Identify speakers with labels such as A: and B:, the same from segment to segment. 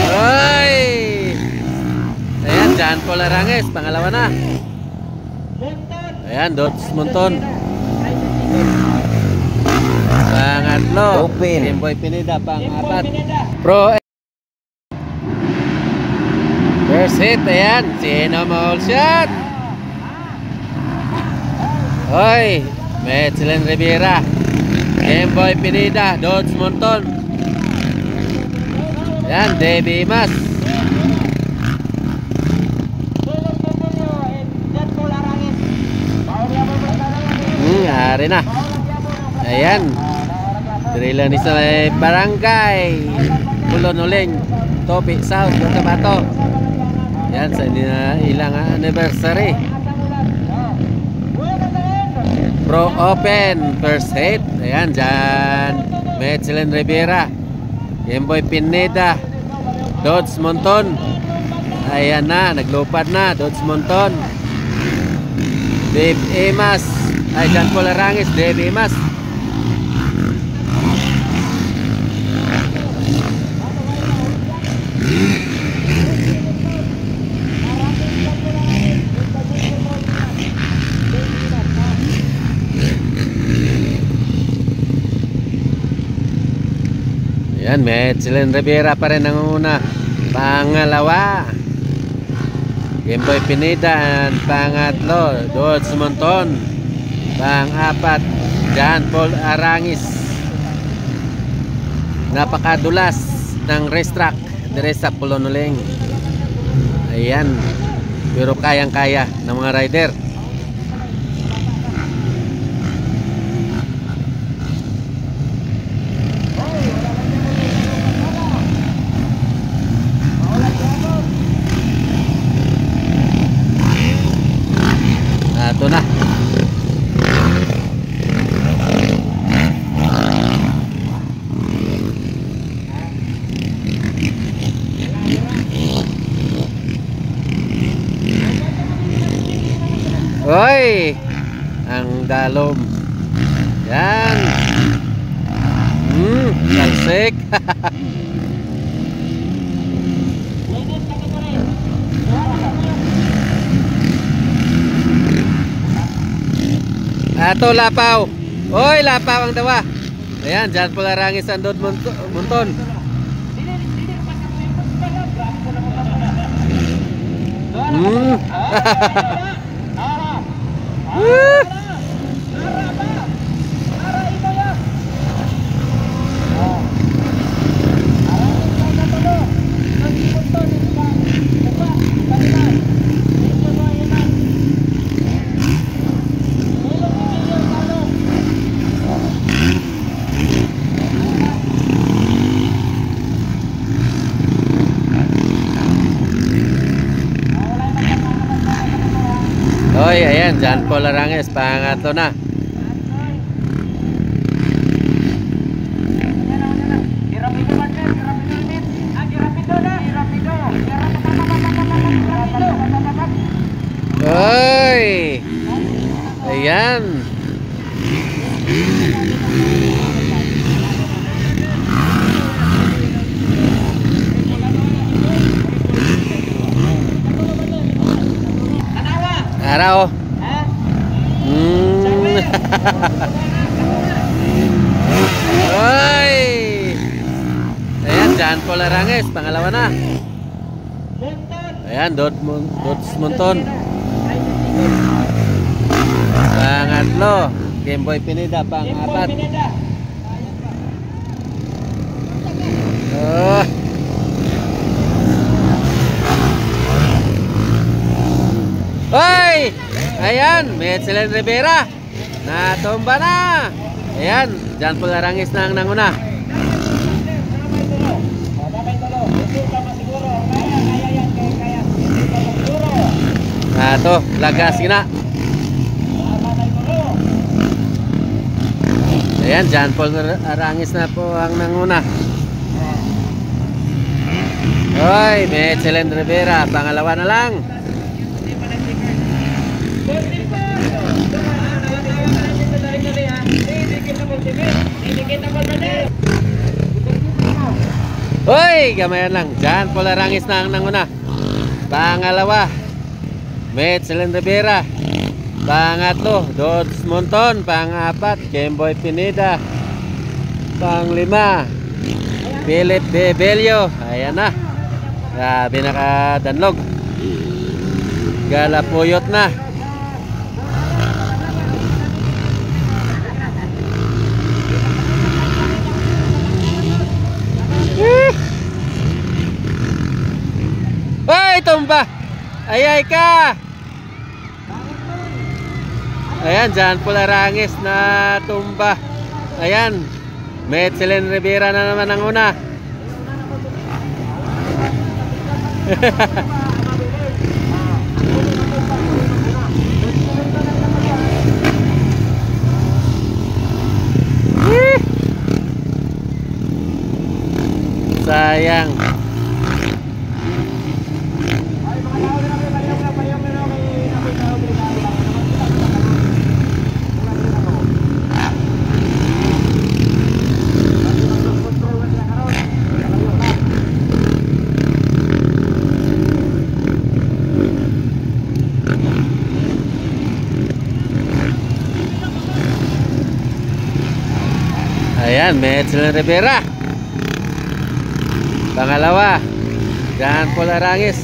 A: Oy! Ayan, John Paul Arangues, pangalawa na. Ayan, Dots Monton. Pangatlo, Jemboy Pineda, pang-apat. Pro first hit, ayan, sino maul shot? Hoy, Metzelin Rivera, Jemboy Pineda, Dots Monton. Ayan, Debbie Mas. Hari na. Ayan, Drila ni sa barangay Pulon Uling, Topi South, Cotabato. Yan sa ilang anniversary. Pro Open first hit. Ayan, dyan Metzelin Rivera, Jemboy Pineda, Dots Monton. Ayan na, naglupad na Dots Monton. Dave Emas, ay John Paul Arangues, Dave Emas. Yan, Metzelin Rivera pa rin ang una. Pangalawa, Jemboy Pineda. Pangatlo, Dots Monton. Pang-apat, John Paul Arangues. Napakadulas ng racetrack dire sa Pulon Uling. Ayan, pero kayang-kaya ng mga rider. Ito na. Hoy, ang dalom. Yan. Talsik. Ato lapaw. Hoy, lapaw ang dawa. Ayan, John Paul Arangues ang Dots Monton. Hoy, ayan, John Paul Arangues, pangatlo na. Hoy, ayan. Araw. Hoy. Ayan, John Paul Arangues, pangalawa na. Ayan, Dots Monton. Pangatlo, Jemboy Pineda, pang-apat. Hoy! Ayan, Metzelin Rivera. Natumba na. Ayan, John Paul Arangues na ang nanguna. Ito, lagas gina. Ayan, John Paul Arangues na po ang nanguna. Hoy, Metzelin Rivera, pangalawa na lang. Hoy, gamayan lang. John Paul Arangis na ang nanguna. Pangalawa, Metzelin Rivera. Pangatlo, Dodds Monton. Pangapat, Kemboy Pineda. Panglima, Philip Bebelio. Ayan na. Grabe, nakadanlog. Galapuyot na. Ay, tumba. Ayay ka. Ayan, John Paul Arangis na tumba. Ayan, Metzelin Rivera na naman ang una. Sayang. Ayan, Metzelin Rivera. Pangalawa, John Paul Arangis.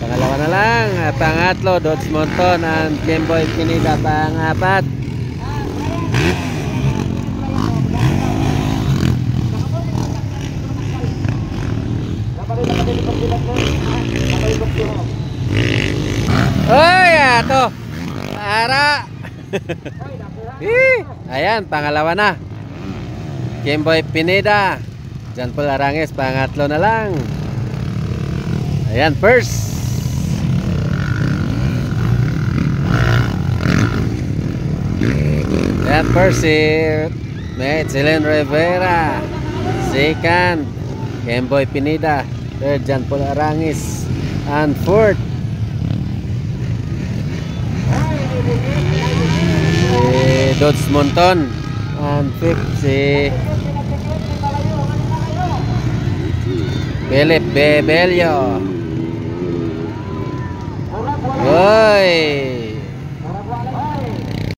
A: Pangalawa na lang. Pangatlo, Dodds Monton and Kemboy Pineda. Pangapat, oy, ato. Ara. Ayan, pangalawa na, Kemboy Pineda. John Paul Arangis, pangatlo na lang. Ayan, first. Ayan, first si Metzelin Rivera. Second, Kemboy Pineda. Third, John Paul Arangis. And fourth, si Dodds Monton. And fifth, si Philip Bebelio. Oy.